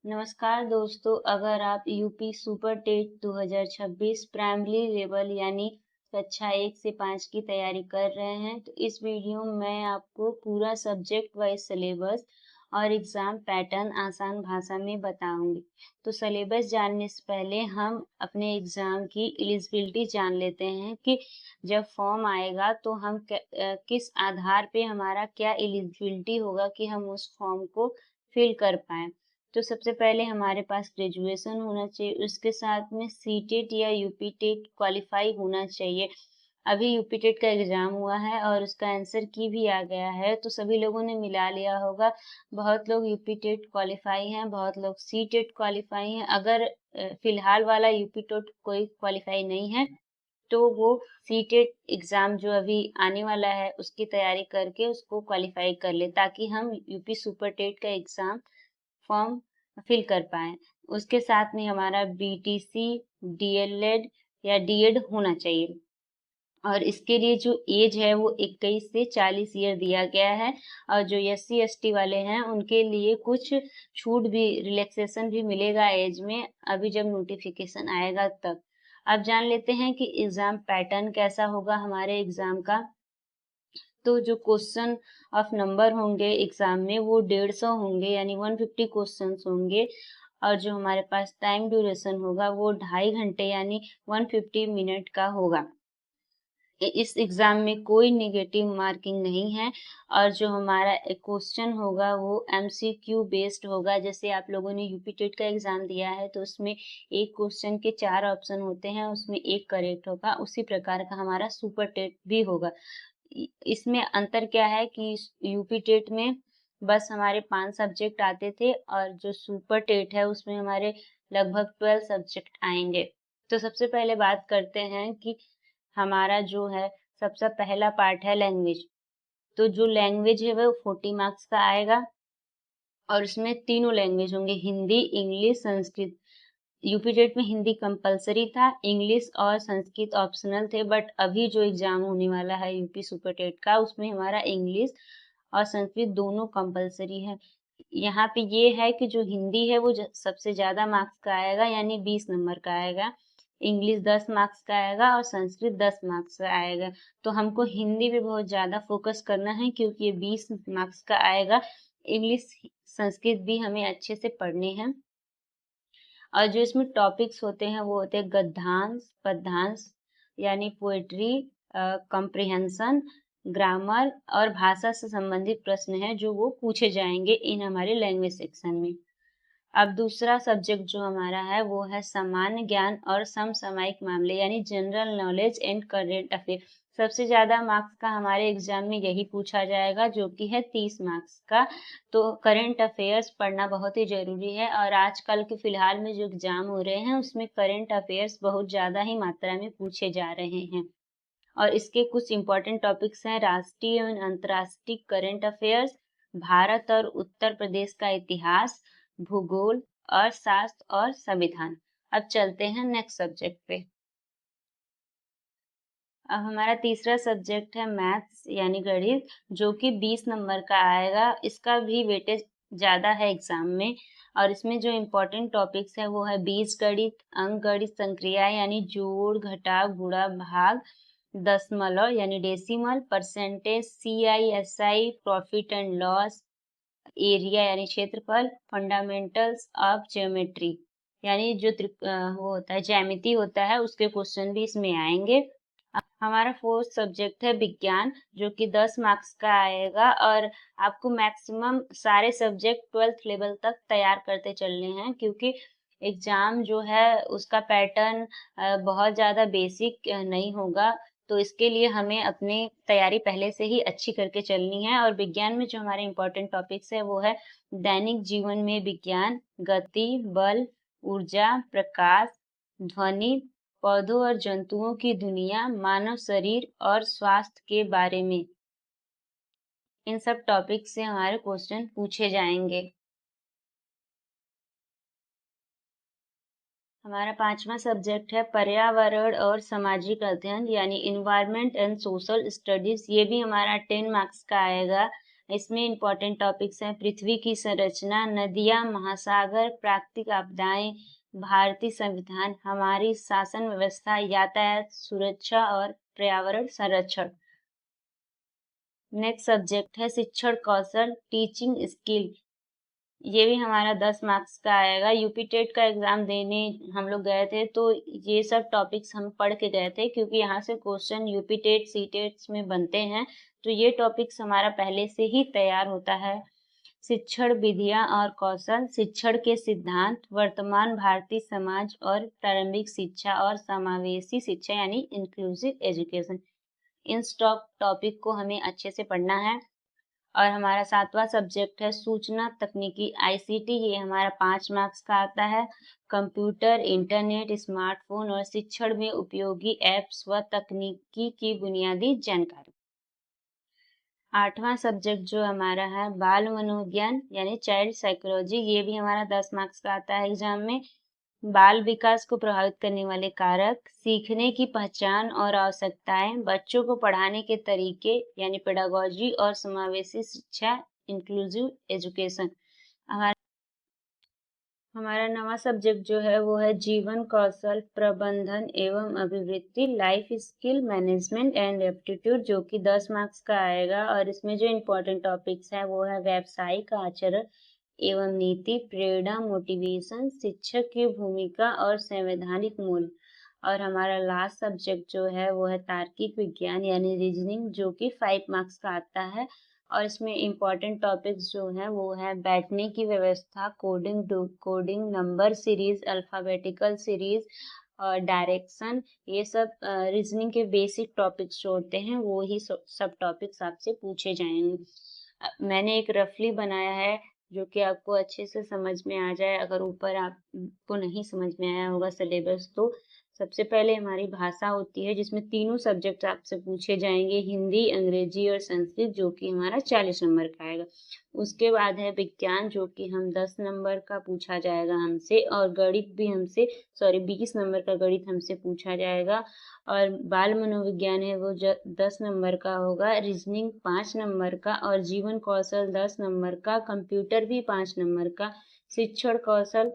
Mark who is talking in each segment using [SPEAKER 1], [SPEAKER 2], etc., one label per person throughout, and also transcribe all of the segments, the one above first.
[SPEAKER 1] नमस्कार दोस्तों, अगर आप UP super TET 2026 primary level यानी कक्षा 1 से 5 की तैयारी कर रहे हैं तो इस वीडियो में मैं आपको पूरा सब्जेक्ट वाइज सिलेबस और एग्जाम पैटर्न आसान भाषा में बताऊंगी। तो सिलेबस जानने से पहले हम अपने एग्जाम की एलिजिबिलिटी जान लेते हैं कि जब फॉर्म आएगा तो हम किस आधार पे हमारा क्या एलिजिबिलिटी होगा कि हम उस फॉर्म को फिल कर पाएं। तो सबसे पहले हमारे पास ग्रेजुएशन होना चाहिए, उसके साथ में सीटेट या यूपी टेट क्वालिफाई होना चाहिए। अभी यूपी टेट का एग्जाम हुआ है और उसका आंसर की भी आ गया है, तो सभी लोगों ने मिला लिया होगा। बहुत लोग यूपी टेट क्वालिफाई हैं, बहुत लोग सी टेट क्वालिफाई हैं। अगर फिलहाल वाला यूपी टेट कोई क्वालिफाई नहीं है तो वो सी टेट एग्जाम जो अभी आने वाला है उसकी तैयारी करके उसको क्वालिफाई कर ले, ताकि हम यूपी सुपर टेट का एग्जाम फॉर्म फिल कर पाए। उसके साथ में हमारा बीटीसी, डीएलएड या डीएड होना चाहिए और इसके लिए जो एज है वो 21 से 40 ईयर दिया गया है। और जो एससी एसटी वाले हैं उनके लिए कुछ छूट भी, रिलैक्सेशन भी मिलेगा एज में, अभी जब नोटिफिकेशन आएगा तब। अब जान लेते हैं कि एग्जाम पैटर्न कैसा होगा हमारे एग्जाम का। तो जो क्वेश्चन ऑफ नंबर होंगे एग्जाम में वो 150 होंगे, यानी 150 क्वेश्चंस होंगे। और जो हमारे पास टाइम ड्यूरेशन होगा वो 2.5 घंटे यानी 150 मिनट का होगा। इस एग्जाम में कोई नेगेटिव मार्किंग नहीं है और जो हमारा क्वेश्चन होगा वो एमसीक्यू बेस्ड होगा। जैसे आप लोगों ने यूपी टेट का एग्जाम दिया है तो उसमें एक क्वेश्चन के 4 ऑप्शन होते हैं, उसमें एक करेक्ट होगा, उसी प्रकार का हमारा सुपर टेट भी होगा। इसमें अंतर क्या है कि यूपी टेट में बस हमारे 5 सब्जेक्ट आते थे और जो सुपर टेट है उसमें हमारे लगभग 12 सब्जेक्ट आएंगे। तो सबसे पहले बात करते हैं कि हमारा जो है सबसे पहला पार्ट है लैंग्वेज। तो जो लैंग्वेज है वो 40 मार्क्स का आएगा और इसमें तीनों लैंग्वेज होंगे, Hindi, English, Sanskrit. UP TET में हिंदी कंपलसरी था, इंग्लिश और संस्कृत ऑप्शनल थे, बट अभी जो एग्जाम होने वाला है यूपी सुपर टेट का उसमें हमारा इंग्लिश और संस्कृत दोनों कंपलसरी है। यहाँ पे ये है कि जो हिंदी है वो सबसे ज्यादा मार्क्स का आएगा, यानी 20 नंबर का आएगा। इंग्लिश 10 मार्क्स का आएगा और संस्कृत 10 मार्क्स का आएगा। तो हमको हिंदी पे बहुत ज्यादा फोकस करना है क्योंकि ये 20 मार्क्स का आएगा। इंग्लिश संस्कृत भी हमें अच्छे से पढ़ने हैं। और जो इसमें टॉपिक्स होते हैं वो होते हैं गद्यांश, पद्यांश यानी पोएट्री, कॉम्प्रिहेंशन, ग्रामर और भाषा से संबंधित प्रश्न है जो वो पूछे जाएंगे इन हमारे लैंग्वेज सेक्शन में। अब दूसरा सब्जेक्ट जो हमारा है वो है सामान्य ज्ञान और समसामयिक मामले यानी general knowledge and current affair. सबसे ज्यादा मार्क्स का हमारे एग्जाम में यही पूछा जाएगा जो कि है 30 मार्क्स का। तो करेंट अफेयर्स पढ़ना बहुत ही जरूरी है और आजकल के फिलहाल में जो एग्जाम हो रहे हैं उसमें करेंट अफेयर्स बहुत ज्यादा ही मात्रा में पूछे जा रहे हैं। और इसके कुछ इंपॉर्टेंट टॉपिक्स हैं राष्ट्रीय एवं अंतर्राष्ट्रीय करेंट अफेयर्स, भारत और उत्तर प्रदेश का इतिहास, भूगोल, अर्थशास्त्र और संविधान। अब चलते हैं नेक्स्ट सब्जेक्ट पे। अब हमारा तीसरा सब्जेक्ट है मैथ्स यानी गणित, जो कि 20 नंबर का आएगा। इसका भी वेटेज ज्यादा है एग्जाम में और इसमें जो इम्पोर्टेंट टॉपिक्स है वो है बीजगणित, अंकगणित, संक्रिया यानी जोड़, घटाव, गुणा, भाग, दशमलव यानी decimal, percentage, CISI, profit and loss, area यानी क्षेत्रफल, फंडामेंटल्स ऑफ ज्योमेट्री यानी जो वो होता है ज्यामिति होता है उसके क्वेश्चन भी इसमें आएंगे। हमारा फोर्थ सब्जेक्ट है विज्ञान, जो कि 10 मार्क्स का आएगा और आपको मैक्सिमम सारे सब्जेक्ट 12th लेवल तक तैयार करते चलने हैं क्योंकि एग्जाम जो है उसका पैटर्न बहुत ज़्यादा बेसिक नहीं होगा। तो इसके लिए हमें अपनी तैयारी पहले से ही अच्छी करके चलनी है। और विज्ञान में जो हमारे इम्पोर्टेंट टॉपिक्स है वो है दैनिक जीवन में विज्ञान, गति, बल, ऊर्जा, प्रकाश, ध्वनि, पौधों और जंतुओं की दुनिया, मानव शरीर और स्वास्थ्य के बारे में। इन सब टॉपिक से हमारे क्वेश्चन पूछे जाएंगे। हमारा पांचवा सब्जेक्ट है पर्यावरण और सामाजिक अध्ययन यानी इन्वायरमेंट एंड सोशल स्टडीज। ये भी हमारा 10 मार्क्स का आएगा। इसमें इम्पोर्टेंट टॉपिक्स हैं पृथ्वी की संरचना, नदियाँ, महासागर, प्राकृतिक आपदाएं, भारतीय संविधान, हमारी शासन व्यवस्था, यातायात सुरक्षा और पर्यावरण संरक्षण। नेक्स्ट सब्जेक्ट है शिक्षण कौशल, टीचिंग स्किल। ये भी हमारा 10 मार्क्स का आएगा। यूपी टेट का एग्जाम देने हम लोग गए थे, तो ये सब टॉपिक्स हम पढ़ के गए थे, क्योंकि यहाँ से क्वेश्चन यूपी टेट सी टेट्स में बनते हैं, तो ये टॉपिक्स हमारा पहले से ही तैयार होता है। शिक्षण विधियां और कौशल, शिक्षण के सिद्धांत, वर्तमान भारतीय समाज और प्रारंभिक शिक्षा और समावेशी शिक्षा यानी इंक्लूसिव एजुकेशन। इन स्टॉप टॉपिक को हमें अच्छे से पढ़ना है। और हमारा 7वां सब्जेक्ट है सूचना तकनीकी आईसीटी। ये हमारा 5 मार्क्स का आता है। कंप्यूटर, इंटरनेट, स्मार्टफोन और शिक्षण में उपयोगी ऐप्स व तकनीकी की बुनियादी जानकारी। 8वां सब्जेक्ट जो हमारा है बाल मनोविज्ञान यानी चाइल्ड साइकोलॉजी। ये भी हमारा 10 मार्क्स का आता है एग्जाम में। बाल विकास को प्रभावित करने वाले कारक, सीखने की पहचान और आवश्यकताएं, बच्चों को पढ़ाने के तरीके यानी पेडागोजी और समावेशी शिक्षा इंक्लूसिव एजुकेशन। हमारा नवा सब्जेक्ट जो है वो है जीवन कौशल प्रबंधन एवं अभिवृद्धि, life skill management and aptitude, जो कि 10 मार्क्स का आएगा। और इसमें जो इम्पोर्टेंट टॉपिक्स हैं वो है व्यावसायिक आचरण एवं नीति, प्रेरणा मोटिवेशन, शिक्षक की भूमिका और संवैधानिक मूल्य। और हमारा लास्ट सब्जेक्ट जो है वो है तार्किक विज्ञान यानी रीजनिंग, जो कि 5 मार्क्स का आता है। और इसमें इम्पोर्टेंट टॉपिक्स जो हैं वो है बैठने की व्यवस्था, coding, number series, alphabetical series और डायरेक्शन। ये सब रीजनिंग के बेसिक टॉपिक्स जो होते हैं वो ही सब टॉपिक्स आपसे पूछे जाएंगे। मैंने एक रफली बनाया है जो कि आपको अच्छे से समझ में आ जाए। अगर ऊपर आपको नहीं समझ में आया होगा सिलेबस, तो सबसे पहले हमारी भाषा होती है जिसमें तीनों सब्जेक्ट आपसे पूछे जाएंगे, हिंदी, अंग्रेजी और संस्कृत, जो कि हमारा 40 नंबर का आएगा। उसके बाद है विज्ञान, जो कि हम 10 नंबर का पूछा जाएगा हमसे, और गणित भी हमसे 20 नंबर का गणित हमसे पूछा जाएगा। और बाल मनोविज्ञान है वो 10 नंबर का होगा, रीजनिंग 5 नंबर का, और जीवन कौशल 10 नंबर का, कंप्यूटर भी 5 नंबर का, शिक्षण कौशल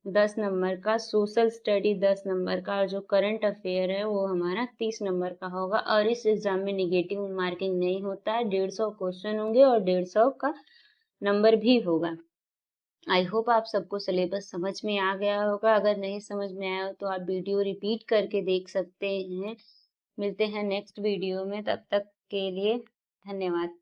[SPEAKER 1] 10 नंबर का, सोशल स्टडी 10 नंबर का, और जो करंट अफेयर है वो हमारा 30 नंबर का होगा। और इस एग्जाम में निगेटिव मार्किंग नहीं होता है, 150 क्वेश्चन होंगे और 150 का नंबर भी होगा। आई होप आप सबको सिलेबस समझ में आ गया होगा। अगर नहीं समझ में आया हो तो आप वीडियो रिपीट करके देख सकते हैं। मिलते हैं नेक्स्ट वीडियो में, तब तक के लिए धन्यवाद।